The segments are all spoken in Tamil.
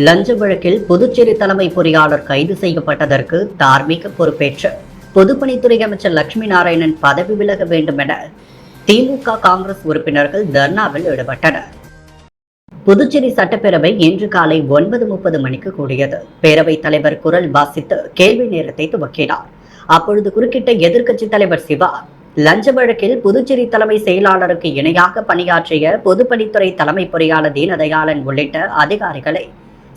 லஞ்ச வழக்கில் புதுச்சேரி தலைமை பொறியாளர் கைது செய்யப்பட்டதற்கு தார்மீக பொறுப்பேற்று பொதுப்பணித்துறை அமைச்சர் லட்சுமி நாராயணன் பதவி விலக வேண்டும் என திமுக காங்கிரஸ் உறுப்பினர்கள் தர்ணாவில் ஈடுபட்டனர். புதுச்சேரி சட்டப்பேரவை இன்று காலை 9:30 மணிக்கு கூடியது. பேரவைத் தலைவர் குரல் வாசித்து கேள்வி நேரத்தை துவக்கினார். அப்பொழுது குறுக்கிட்ட எதிர்க்கட்சித் தலைவர் சிவா, லஞ்ச வழக்கில் புதுச்சேரி தலைமை செயலாளருக்கு இணையாக பணியாற்றிய பொதுப்பணித்துறை தலைமை பொறியாளர் தீனதயாளன் உள்ளிட்ட அதிகாரிகளை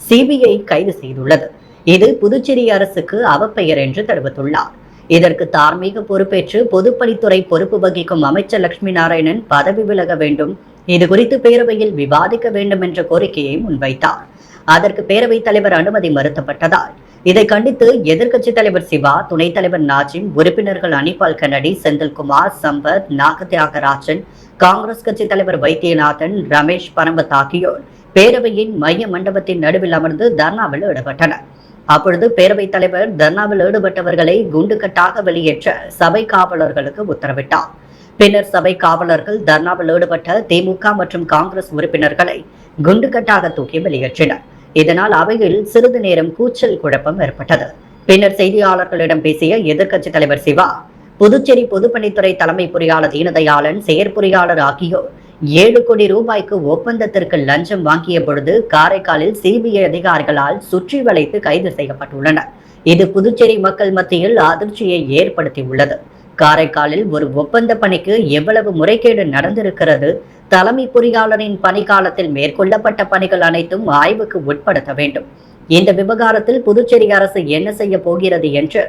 சிபிஐ கைது செய்துள்ளது. இது புதுச்சேரி அரசுக்கு அவப்பெயர் என்று தெரிவித்துள்ளார். இதற்கு தார்மீக பொறுப்பேற்று பொதுப்பணித்துறை பொறுப்பு வகிக்கும் அமைச்சர் லட்சுமி நாராயணன் பதவி விலக வேண்டும், இது குறித்து பேரவையில் விவாதிக்க வேண்டும் என்ற கோரிக்கையை முன்வைத்தார். அதற்கு பேரவைத் தலைவர் அனுமதி மறுக்கப்பட்டதால் இதை கண்டித்து எதிர்க்கட்சித் தலைவர் சிவா, துணைத் தலைவர் நாஜிம், உறுப்பினர்கள் அனிபால் கன்னடி, செந்தில்குமார், சம்பத், நாகதியாகராஜன், காங்கிரஸ் கட்சி தலைவர் வைத்தியநாதன், ரமேஷ் பரம்பத் ஆகியோர் பேரவையின் மைய மண்டபத்தின் நடுவில் அமர்ந்து தர்ணாவில் ஈடுபட்டனர். அப்பொழுது பேரவைத் தலைவர் தர்ணாவில் ஈடுபட்டவர்களை குண்டுகட்டாக வெளியேற்ற சபை காவலர்களுக்கு உத்தரவிட்டார். பின்னர் சபை காவலர்கள் தர்ணாவில் ஈடுபட்ட திமுக மற்றும் காங்கிரஸ் உறுப்பினர்களை குண்டுகட்டாக தூக்கி வெளியேற்றினர். இதனால் அவையில் சிறிது நேரம் கூச்சல் குழப்பம் ஏற்பட்டது. பின்னர் செய்தியாளர்களிடம் பேசிய எதிர்க்கட்சித் தலைவர் சிவா, புதுச்சேரி பொதுப்பணித்துறை தலைமை பொறியாளர் தீனதயாளன், செயற்பொறியாளர் ஆகியோர் 7 கோடி ரூபாய்க்கு ஒப்பந்தத்திற்கு லஞ்சம் வாங்கிய பொழுது காரைக்காலில் சிபிஐ அதிகாரிகளால் சுற்றி வளைத்து கைது செய்யப்பட்டுள்ளனர். இது புதுச்சேரி மக்கள் மத்தியில் அதிர்ச்சியை ஏற்படுத்தியுள்ளது. காரைக்காலில் ஒரு ஒப்பந்த பணிக்கு எவ்வளவு முறைகேடு நடந்திருக்கிறது, தலைமை பொறியாளரின் பணிக்காலத்தில் மேற்கொள்ளப்பட்ட பணிகள் அனைத்தும் ஆய்வுக்கு உட்படுத்த வேண்டும். இந்த விவகாரத்தில் புதுச்சேரி அரசு என்ன செய்ய போகிறது என்று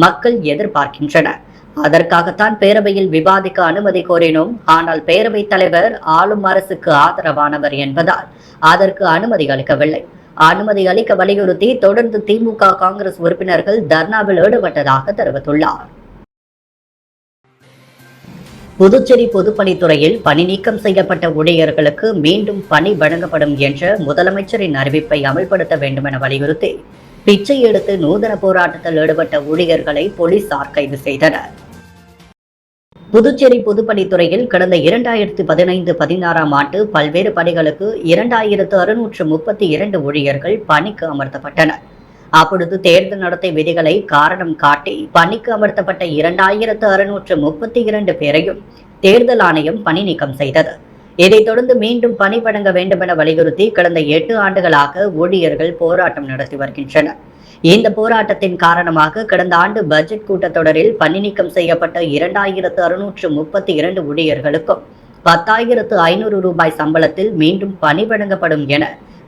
மக்கள் எதிர்பார்க்கின்றனர். அதற்காகத்தான் பேரவையில் விவாதிக்க அனுமதி கோரினோம். ஆனால் பேரவைத் தலைவர் ஆளும் அரசுக்கு ஆதரவானவர் என்பதால் அதற்கு அனுமதி அளிக்கவில்லை. அனுமதி அளிக்க வலியுறுத்தி தொடர்ந்து திமுக காங்கிரஸ் உறுப்பினர்கள் தர்ணாவில் ஈடுபட்டதாக தெரிவித்துள்ளார். புதுச்சேரி பொதுப்பணித்துறையில் பணி நீக்கம் செய்யப்பட்ட ஊழியர்களுக்கு மீண்டும் பணி வழங்கப்படும் என்ற முதலமைச்சரின் அறிவிப்பை அமல்படுத்த வேண்டும் என வலியுறுத்தி பிச்சை எடுத்து நூதன போராட்டத்தில் ஈடுபட்ட ஊழியர்களை போலீசார் கைது செய்தனர். புதுச்சேரி பொதுப்பணித்துறையில் கடந்த 2015-16 ஆண்டு பல்வேறு பணிகளுக்கு 2632 ஊழியர்கள் பணிக்கு அமர்த்தப்பட்டனர். அப்பொழுது தேர்தல் நடத்தை விதிகளை காரணம் காட்டி பணிக்கு அமர்த்தப்பட்ட 2632 பேரையும் தேர்தல் ஆணையம் பணி நீக்கம் செய்தது. இதைத் தொடர்ந்து மீண்டும் பணி வழங்க வேண்டும் என வலியுறுத்தி கடந்த 8 ஆண்டுகளாக ஊழியர்கள் போராட்டம் நடத்தி வருகின்றனர். இந்த போராட்டத்தின் காரணமாக கடந்த ஆண்டு பட்ஜெட் கூட்டத்தொடரில் பணி நீக்கம் செய்யப்பட்ட 2632 ஊழியர்களுக்கும் 10,500 ரூபாய் சம்பளத்தில் மீண்டும் பணி வழங்கப்படும் என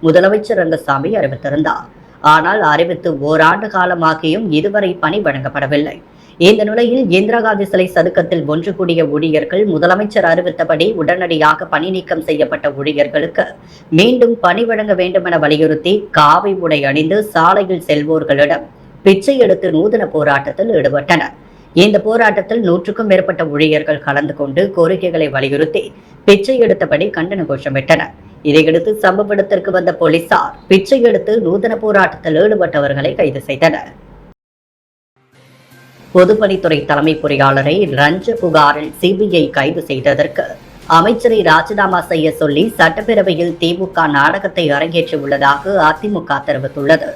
முதலமைச்சர் ரங்கசாமி அறிவித்திருந்தார். ஆனால் அறிவித்து ஓராண்டு காலமாகியும் இதுவரை பணி வழங்கப்படவில்லை. இந்த நிலையில் இந்திரா காந்தி சிலை சதுக்கத்தில் ஒன்று கூடிய ஊழியர்கள் முதலமைச்சர் அறிவித்தபடி உடனடியாக பணி நீக்கம் செய்யப்பட்ட ஊழியர்களுக்கு மீண்டும் பணி வழங்க வேண்டும் என வலியுறுத்தி காவி உடை அணிந்து சாலையில் செல்வோர்களிடம் பிச்சை எடுத்து நூதன போராட்டத்தில் ஈடுபட்டனர். இந்த போராட்டத்தில் 100க்கும் மேற்பட்ட ஊழியர்கள் கலந்து கொண்டு கோரிக்கைகளை வலியுறுத்தி பிச்சை எடுத்தபடி கண்டன கோஷமிட்டனர். இதையடுத்து சம்பவ இடத்திற்கு வந்த போலீசார் பிச்சை எடுத்து நூதன போராட்டத்தில் ஈடுபட்டவர்களை கைது செய்தனர். பொதுப்பணித்துறை தலைமை பொறியாளரை லஞ்ச புகாரில் சிபிஐ கைது செய்ததற்கு அமைச்சரை ராஜினாமா செய்ய சொல்லி சட்டப்பேரவையில் திமுக நாடகத்தை அரங்கேற்றியுள்ளதாக அதிமுக தெரிவித்துள்ளது.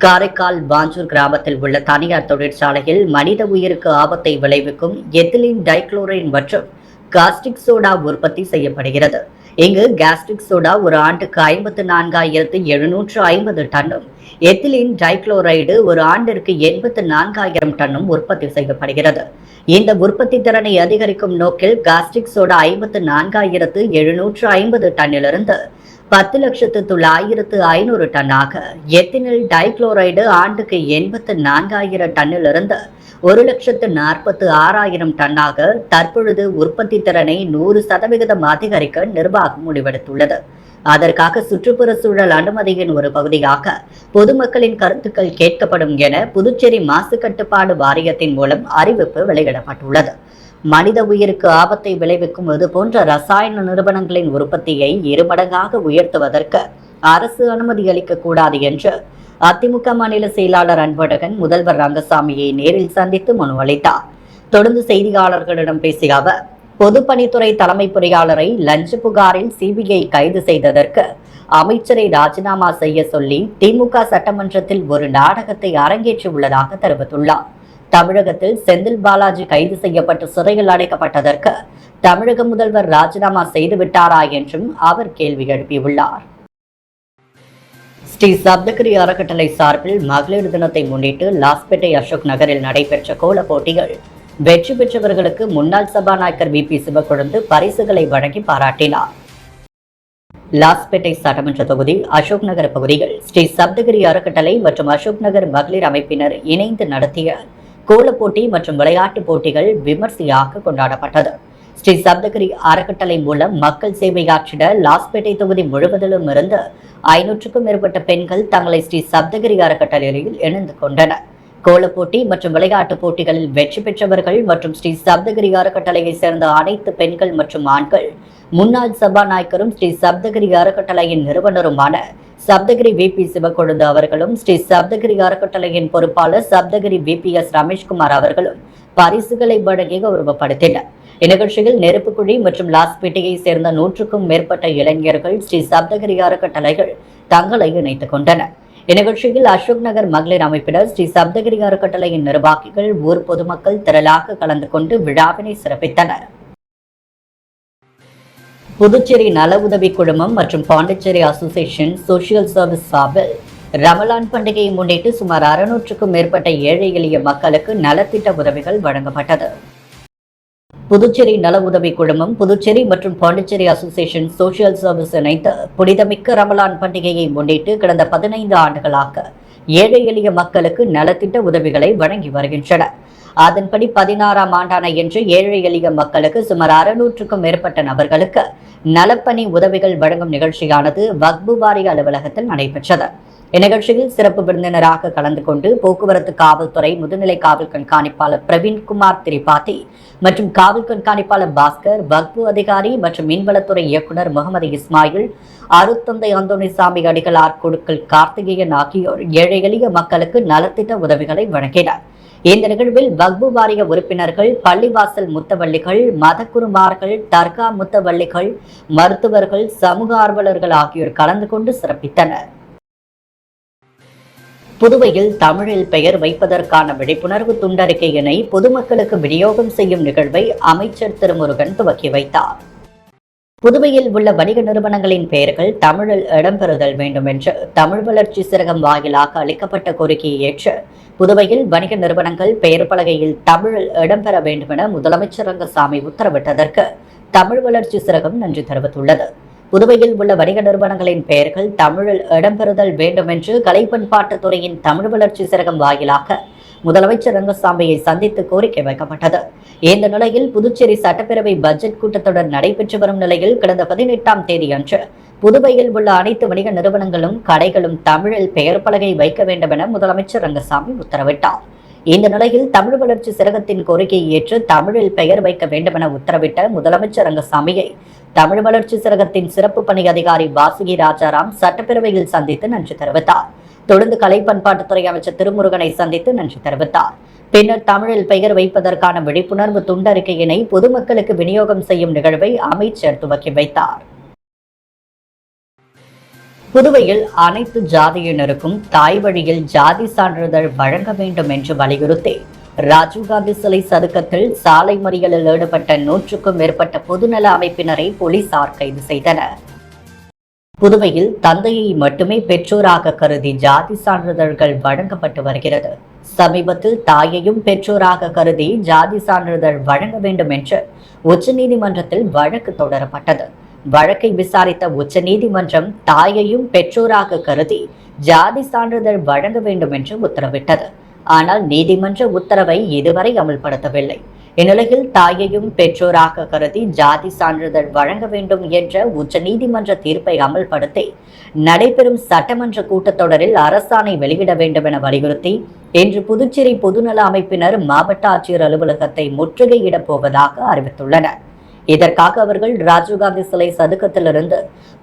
காரைக்கால் வாஞ்சூர் கிராமத்தில் உள்ள தனியார் தொழிற்சாலையில் மனித உயிருக்கு ஆபத்தை விளைவிக்கும் எத்திலீன் டைக்ளோரைன் மற்றும் காஸ்டிக் சோடா உற்பத்தி செய்யப்படுகிறது. இங்கு காஸ்டிக் சோடா ஒரு ஆண்டுக்கு 54,750 டன்னும், எத்திலீன் டைக்ளோரைடு ஒரு ஆண்டிற்கு 84,000 டன்னும் உற்பத்தி செய்யப்படுகிறது. இந்த உற்பத்தி திறனை அதிகரிக்கும் நோக்கில் காஸ்டிக் சோடா 54,750 டன்னிலிருந்து 10,09,500 டன்னாக, எத்திலின் டைக்ளோரைடு ஆண்டுக்கு 84,000 டன்னிலிருந்து 1,46,000 டன்னாக தற்பொழுது உற்பத்தி திறனை 100% அதிகரிக்க நிர்வாகம் முடிவெடுத்துள்ளது. அதற்காக சுற்றுப்புற சூழல் அனுமதியின் ஒரு பகுதியாக பொதுமக்களின் கருத்துக்கள் கேட்கப்படும் என புதுச்சேரி மாசு கட்டுப்பாடு வாரியத்தின் மூலம் அறிவிப்பு வெளியிடப்பட்டுள்ளது. மனித உயிருக்கு ஆபத்தை விளைவிக்கும் இது போன்ற ரசாயன நிறுவனங்களின் உற்பத்தியை 2 மடங்காக உயர்த்துவதற்கு அரசு அனுமதி அளிக்க கூடாது என்று அதிமுக மாநில செயலாளர் அன்பழகன் முதல்வர் ரங்கசாமியை நேரில் சந்தித்து மனு அளித்தார். தொடர்ந்து செய்தியாளர்களிடம் பேசிய அவர், பொதுப்பணித்துறை தலைமை பொறியாளரை லஞ்ச புகாரில் சிபிஐ கைது செய்ததற்கு அமைச்சரை ராஜினாமா செய்ய சொல்லி திமுக சட்டமன்றத்தில் ஒரு நாடகத்தை அரங்கேற்றியுள்ளதாக தெரிவித்துள்ளார். தமிழகத்தில் செந்தில் பாலாஜி கைது செய்யப்பட்டு சிறையில் அடைக்கப்பட்டதற்கு தமிழக முதல்வர் ராஜினாமா செய்துவிட்டாரா என்றும் அவர் கேள்வி எழுப்பியுள்ளார். ஸ்ரீ சப்தகிரி அறக்கட்டளை சார்பில் மகளிர் தினத்தை முன்னிட்டு லாஸ்பேட்டை அசோக் நகரில் நடைபெற்ற கோல போட்டிகள் வெற்றி பெற்றவர்களுக்கு முன்னாள் சபாநாயகர் வி பி சிவக்கொழுந்து பரிசுகளை வழங்கி பாராட்டினார். லாஸ்பேட்டை சட்டமன்ற தொகுதி அசோக் நகர் பகுதிகள் ஸ்ரீ சப்தகிரி அறக்கட்டளை மற்றும் அசோக் நகர் மகளிர் அமைப்பினர் இணைந்து நடத்திய கோல போட்டி மற்றும் விளையாட்டுப் போட்டிகள் விமர்சையாக கொண்டாடப்பட்டது. ஸ்ரீ சப்தகிரி அறக்கட்டளை மூலம் மக்கள் சேவையாற்றிட லாஸ்பேட்டை தொகுதி முழுவதிலும் இருந்து 500க்கும் மேற்பட்ட பெண்கள் தங்களை ஸ்ரீ சப்தகிரி அறக்கட்டளையில் இணைந்து கொண்டனர். கோலப்போட்டி மற்றும் விளையாட்டுப் போட்டிகளில் வெற்றி பெற்றவர்கள் மற்றும் ஸ்ரீ சப்தகிரி அறக்கட்டளையை சேர்ந்த அனைத்து பெண்கள் மற்றும் ஆண்கள் முன்னாள் சபாநாயகரும் ஸ்ரீ சப்தகிரி அறக்கட்டளையின் நிறுவனருமான சப்தகிரி வி பி சிவக்கொழுந்து அவர்களும் ஸ்ரீ சப்தகிரி அறக்கட்டளையின் பொறுப்பாளர் சப்தகிரி VPS ரமேஷ்குமார் அவர்களும் பரிசுகளை வழங்கி கௌரவப்படுத்தினர். இந்நிகழ்ச்சியில் நெருப்புக்குழி மற்றும் லாஸ்பேட்டையை சேர்ந்த 100க்கும் மேற்பட்ட இளைஞர்கள் ஸ்ரீ சப்தகிரி அறக்கட்டளைகள் தங்களை இணைத்துக் கொண்டனர். இந்நிகழ்ச்சியில் அசோக் நகர் மகளிர் அமைப்பினர் ஸ்ரீ சப்தகிரி அறக்கட்டளையின் நிர்வாகிகள் ஊர் பொதுமக்கள் திரளாக கலந்து கொண்டு விழாவினை சிறப்பித்தனர். புதுச்சேரி நல உதவி குழுமம் மற்றும் பாண்டிச்சேரி அசோசியேஷன் சோசியல் சர்வீஸ் சார்பில் ரமலான் பண்டிகையை முன்னிட்டு சுமார் 600க்கும் மேற்பட்ட ஏழை எளிய மக்களுக்கு நலத்திட்ட உதவிகள் வழங்கப்பட்டது. புதுச்சேரி நல உதவி குழுமம் புதுச்சேரி மற்றும் பாண்டிச்சேரி அசோசியேஷன் சோசியல் சர்வீஸ் இணைந்து புனிதமிக்க ரமலான் பண்டிகையை முன்னிட்டு கடந்த 15 ஆண்டுகளாக ஏழை எளிய மக்களுக்கு நலத்திட்ட உதவிகளை வழங்கி வருகின்றன. அதன்படி 16ஆம் ஆண்டான இன்று ஏழை எளிய மக்களுக்கு சுமார் 600க்கும் மேற்பட்ட நபர்களுக்கு நலப்பணி உதவிகள் வழங்கும் நிகழ்ச்சியானது வக்பு வாரிய அலுவலகத்தில் நடைபெற்றது. இந்நிகழ்ச்சியில் சிறப்பு விருந்தினராக கலந்து கொண்டு போக்குவரத்து காவல்துறை முதுநிலை காவல் கண்காணிப்பாளர் பிரவீன்குமார் திரிபாதி மற்றும் காவல் கண்காணிப்பாளர் பாஸ்கர், வக்பு அதிகாரி மற்றும் மீன்வளத்துறை இயக்குநர் முகமது இஸ்மாயில், அருத்தந்தை அந்தோணிசாமி அடிகளார் குழுக்கள் கார்த்திகேயன் ஆகியோர் ஏழை எளிய மக்களுக்கு நலத்திட்ட உதவிகளை வழங்கினர். இந்த நிகழ்வில் வக்பு வாரிய உறுப்பினர்கள், பள்ளிவாசல் முத்தவள்ளிகள், மதகுருமார்கள், தர்கா முத்தவள்ளிகள், மருத்துவர்கள், சமூக ஆர்வலர்கள் ஆகியோர் கலந்து கொண்டு சிறப்பித்தனர். புதுவையில் தமிழில் பெயர் வைப்பதற்கான விழிப்புணர்வு துண்டறிக்கையினை பொதுமக்களுக்கு விநியோகம் செய்யும் நிகழ்வை அமைச்சர் திருமுருகன் துவக்கி வைத்தார். புதுவையில் உள்ள வணிக நிறுவனங்களின் பெயர்கள் தமிழில் இடம்பெறுதல் வேண்டும் என்று தமிழ் வளர்ச்சி சிறகம் வாயிலாக அளிக்கப்பட்ட கோரிக்கையை ஏற்று புதுவையில் வணிக நிறுவனங்கள் பெயர் பலகையில் தமிழில் இடம்பெற வேண்டும் என முதலமைச்சர் ரங்கசாமி உத்தரவிட்டதற்கு தமிழ் வளர்ச்சி சிறகம் நன்றி தெரிவித்துள்ளது. புதுவையில் உள்ள வணிக நிறுவனங்களின் பெயர்கள் தமிழில் இடம்பெறுதல் வேண்டும் என்று கலை பண்பாட்டுத் துறையின் தமிழ் வளர்ச்சி சிறகம் வாயிலாக முதலமைச்சர் ரங்கசாமியை சந்தித்து கோரிக்கை வைக்கப்பட்டது. இந்த நிலையில் புதுச்சேரி சட்டப்பேரவை பட்ஜெட் கூட்டத்தொடர் நடைபெற்று வரும் நிலையில் கடந்த 18ஆம் தேதி அன்று புதுவையில் உள்ள அனைத்து வணிக நிறுவனங்களும் கடைகளும் தமிழில் பெயர் பலகை வைக்க வேண்டும் என முதலமைச்சர் ரங்கசாமி உத்தரவிட்டார். இந்த நிலையில் தமிழ் வளர்ச்சி சிறகத்தின் கோரிக்கையை ஏற்று தமிழில் பெயர் வைக்க வேண்டும் என உத்தரவிட்ட முதலமைச்சர் ரங்கசாமியை தமிழ் வளர்ச்சி சிறகத்தின் சிறப்பு பணி அதிகாரி வாசுகி ராஜாராம் சட்டப்பேரவையில் சந்தித்து நன்றி தெரிவித்தார். தொடர்ந்து கலை பண்பாட்டுத்துறை அமைச்சர் திருமுருகனை சந்தித்து நன்றி தெரிவித்தார். பின்னர் தமிழில் பெயர் வைப்பதற்கான விழிப்புணர்வு துண்டறிக்கையினை பொதுமக்களுக்கு விநியோகம் செய்யும் நிகழ்வை அமைச்சர் துவக்கி வைத்தார். புதுவையில் அனைத்து ஜாதியினருக்கும் தாய் வழியில் ஜாதி சான்றிதழ் வழங்க வேண்டும் என்று வலியுறுத்தி ராஜீவ்காந்தி சிலை சதுக்கத்தில் சாலை மறியலில் ஈடுபட்ட 100க்கும் மேற்பட்ட பொதுநல அமைப்பினரை போலீசார் கைது செய்தனர். புதுவையில் தந்தையை மட்டுமே பெற்றோராக கருதி ஜாதி சான்றிதழ்கள் வழங்கப்பட்டு வருகிறது. சமீபத்தில் தாயையும் பெற்றோராக கருதி ஜாதி சான்றிதழ் வழங்க வேண்டும் என்று உச்சநீதிமன்றத்தில் வழக்கு தொடரப்பட்டது. வழக்கை விசாரித்த உச்சநீதிமன்றம் தாயையும் பெற்றோராக கருதி ஜாதி சான்றிதழ் வழங்க வேண்டும் என்று உத்தரவிட்டது. ஆனால் நீதிமன்ற உத்தரவை இதுவரை அமல்படுத்தவில்லை. இந்நிலையில் தாயையும் பெற்றோராக கருதி ஜாதி சான்றிதழ் வழங்க வேண்டும் என்ற உச்சநீதிமன்ற தீர்ப்பை அமல்படுத்தி நடைபெறும் சட்டமன்ற கூட்டத்தொடரில் அரசாணை வெளியிட வேண்டும் என வலியுறுத்தி இன்று புதுச்சேரி பொதுநல அமைப்பினர் மாவட்ட ஆட்சியர் அலுவலகத்தை முற்றுகையிடப் போவதாக அறிவித்துள்ளனர். இதற்காக அவர்கள் ராஜீவ்காந்தி சிலை சதுக்கத்திலிருந்து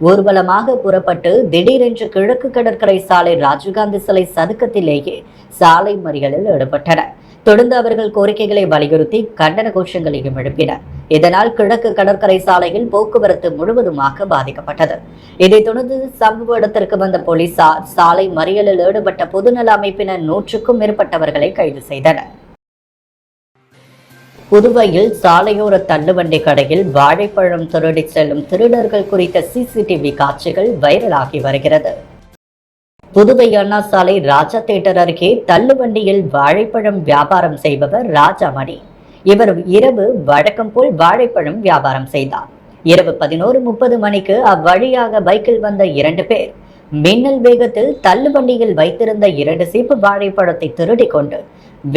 ஊர்வலமாக புறப்பட்டு திடீரென்று கிழக்கு கடற்கரை சாலை ராஜீவ்காந்தி சிலை சதுக்கத்திலேயே சாலை மறியலில் ஈடுபட்டனர். தொடர்ந்து அவர்கள் கோரிக்கைகளை வலியுறுத்தி கண்டன கோஷங்களையும் எழுப்பினர். இதனால் கிழக்கு கடற்கரை சாலையில் போக்குவரத்து முழுவதுமாக பாதிக்கப்பட்டது. இதைத் தொடர்ந்து சம்பவ இடத்திற்கு வந்த போலீசார் சாலை மறியலில் ஈடுபட்ட பொதுநல அமைப்பினர் 100க்கும் மேற்பட்டவர்களை கைது செய்தனர். புதுவையில் சாலையோர தள்ளுவண்டி கடையில் வாழைப்பழம் திருடி செல்லும் திருடர்கள் குறித்த சிசிடிவி காட்சிகள் வைரலாகி வருகிறது. புதுவை அண்ணா சாலை ராஜா தியேட்டர் அருகே தள்ளுவண்டியில் வாழைப்பழம் வியாபாரம் செய்பவர் ராஜாமணி. இவர் இரவு வழக்கம் போல் வாழைப்பழம் வியாபாரம் செய்தார். இரவு 11:30 மணிக்கு அவ்வழியாக பைக்கில் வந்த 2 பேர் மின்னல் வேகத்தில் தள்ளுவண்டியில் வைத்திருந்த 2 சீப்பு வாழைப்பழத்தை திருடி கொண்டு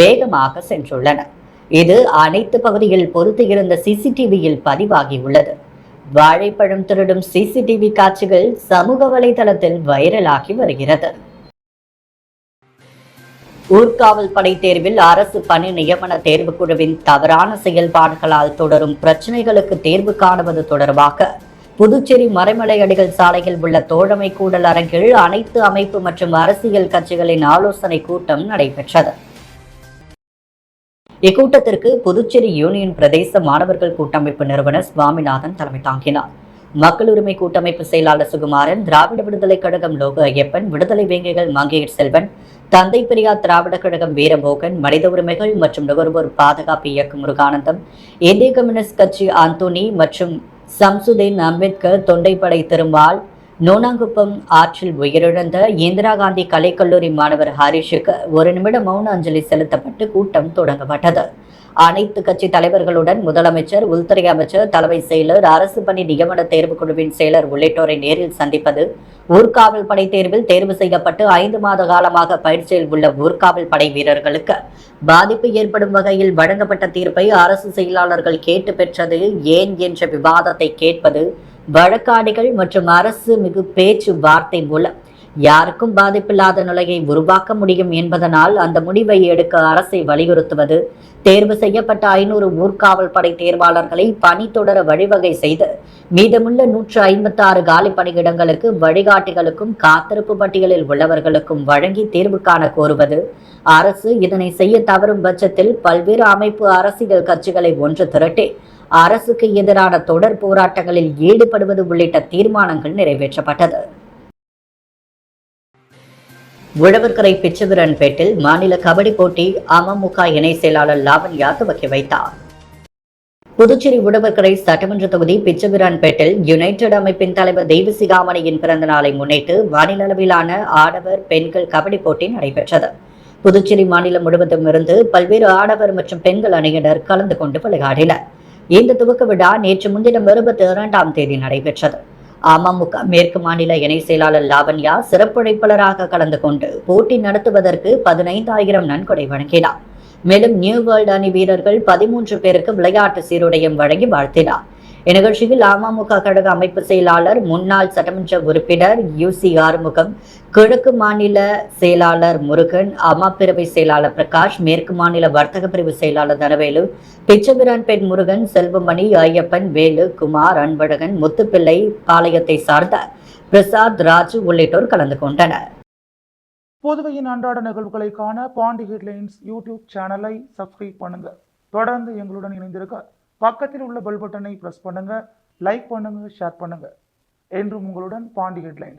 வேகமாக சென்றுள்ளனர். இது அனைத்து பகுதியில் பொருத்தி இருந்த சிசிடிவியில் பதிவாகியுள்ளது. வாழைப்பழம் திருடும் சிசிடிவி காட்சிகள் சமூக வலைதளத்தில் வைரலாகி வருகிறது. ஊர்காவல் படை தேர்வில் அரசு பணி நியமன தேர்வுக்குழுவின் தவறான செயல்பாடுகளால் தொடரும் பிரச்சினைகளுக்கு தேர்வு காணுவது தொடர்பாக புதுச்சேரி மறைமலை அடிகள் சாலையில் உள்ள தோழமை கூடல் அரங்கில் அனைத்து அமைப்பு மற்றும் அரசியல் கட்சிகளின் ஆலோசனை கூட்டம் நடைபெற்றது. இக்கூட்டத்திற்கு புதுச்சேரி யூனியன் பிரதேச மாணவர்கள் கூட்டமைப்பு நிறுவனர் சுவாமிநாதன் தலைமை தாங்கினார். மக்கள் உரிமை கூட்டமைப்பு செயலாளர் சுகுமாரன், திராவிட விடுதலை கழகம் லோகு ஐயப்பன், விடுதலை வேங்கைகள் மங்கையர் செல்வன், தந்தை பெரியார் திராவிட கழகம் வீரமோகன், மனித உரிமைகள் மற்றும் நுகர்வோர் பாதுகாப்பு இயக்கம் முருகானந்தம், இந்திய கம்யூனிஸ்ட் கட்சி ஆந்தோனி மற்றும் சம்சுதீன் அம்பேத்கர், தொண்டைப்படை திருமால், நோனாங்குப்பம் ஆற்றில் உயிரிழந்த இந்திரா காந்தி கலைக்கல்லூரி மாணவர் ஹரிஷுக்கு 1 நிமிட மௌன அஞ்சலி செலுத்தப்பட்டு கூட்டம் தொடங்கப்பட்டது. அனைத்து கட்சி தலைவர்களுடன் முதலமைச்சர், உள்துறை அமைச்சர், தலைமை செயலர், அரசு பணி நியமன தேர்வுக்குழுவின் செயலர் உள்ளிட்டோரை நேரில் சந்திப்பது, ஊர்காவல் படை தேர்வில் தேர்வு செய்யப்பட்டு 5 மாத காலமாக பயிற்சியில் உள்ள ஊர்காவல் படை வீரர்களுக்கு பாதிப்பு ஏற்படும் வகையில் வழங்கப்பட்ட தீர்ப்பை அரசு செயலாளர்கள் கேட்டு பெற்றது ஏன் என்ற விவாதத்தை கேட்பது, வழக்காடிகள் மற்றும் அரசு மிகு பேச்சு வார்த்தை மூலம் யாருக்கும் பாதிப்பில்லாத நிலையை உருவாக்க முடியும் என்பதனால் அந்த முடிவை எடுக்க அரசை வலியுறுத்துவது, தேர்வு செய்யப்பட்ட 500 ஊர்காவல் படை தேர்வாளர்களை பணி தொடர வழிவகை செய்து மீதமுள்ள 156 காலி பணியிடங்களுக்கு வழிகாட்டிகளுக்கும் காத்திருப்பு பட்டியலில் உள்ளவர்களுக்கும் வழங்கி தீர்வு காண கோருவது, அரசு இதனை செய்ய தவறும் பட்சத்தில் பல்வேறு அமைப்பு அரசியல் கட்சிகளை ஒன்று திரட்டி அரசுக்கு எதிரான தொடர் போராட்டங்களில் ஈடுபடுவது உள்ளிட்ட தீர்மானங்கள் நிறைவேற்றப்பட்டது. உழவர்கரை பிச்சவீரன்பேட்டில் மாநில கபடி போட்டி அமமுக இணை செயலாளர் லாவண்யா துவக்கி வைத்தார். புதுச்சேரி உழவர்கரை சட்டமன்ற தொகுதி பிச்சவீரன்பேட்டில் யுனைடெட் அமைப்பின் தலைவர் தெய்வசிகாமணியின் பிறந்த நாளை முன்னிட்டு மாநில அளவிலான ஆடவர் பெண்கள் கபடி போட்டி நடைபெற்றது. புதுச்சேரி மாநிலம் முழுவதும் இருந்து பல்வேறு ஆடவர் மற்றும் பெண்கள் அணியினர் கலந்து கொண்டு விளையாடினர். இந்த துவக்க விழா நேற்று முன்தினம் 22ஆம் தேதி நடைபெற்றது. அமமுக மேற்கு மாநில இணை செயலாளர் லாவண்யா சிறப்புழைப்பாளராக கலந்து கொண்டு போட்டி நடத்துவதற்கு 15,000 நன்கொடை வழங்கினார். மேலும் நியூ வேர்ல்டு அணி வீரர்கள் 13 பேருக்கு விளையாட்டு சீருடையும் வழங்கி வாழ்த்தினார். இந்நிகழ்ச்சியில் அமமுக கழக அமைப்பு செயலாளர், முன்னாள் சட்டமன்ற உறுப்பினர் UC ஆறுமுகம், கிழக்கு மாநில செயலாளர் முருகன், அம்மாப்பிரிவை செயலாளர் பிரகாஷ், மேற்கு மாநில வர்த்தக பிரிவு செயலாளர் தனவேலு, பிச்சவீரன்பேட் முருகன், செல்வமணி, ஐயப்பன், வேலு, குமார், அன்பழகன், முத்துப்பிள்ளை, பாளையத்தை சார்ந்த பிரசாத், ராஜு உள்ளிட்டோர் கலந்து கொண்டனர். புதுவையின் அன்றாட நிகழ்வுகளை காண பாண்டி ஹெட்லைன்ஸ் யூடியூப் சேனலை சப்ஸ்கிரைப் பண்ணுங்க. தொடர்ந்து எங்களுடன் இணைந்திருக்க பக்கத்தில் உள்ள பெல் பட்டனை பிரஸ் பண்ணுங்க. லைக் பண்ணுங்க, ஷேர் பண்ணுங்க. என்றும் உங்களுடன் பாண்டி ஹெட்லைன்ஸ்.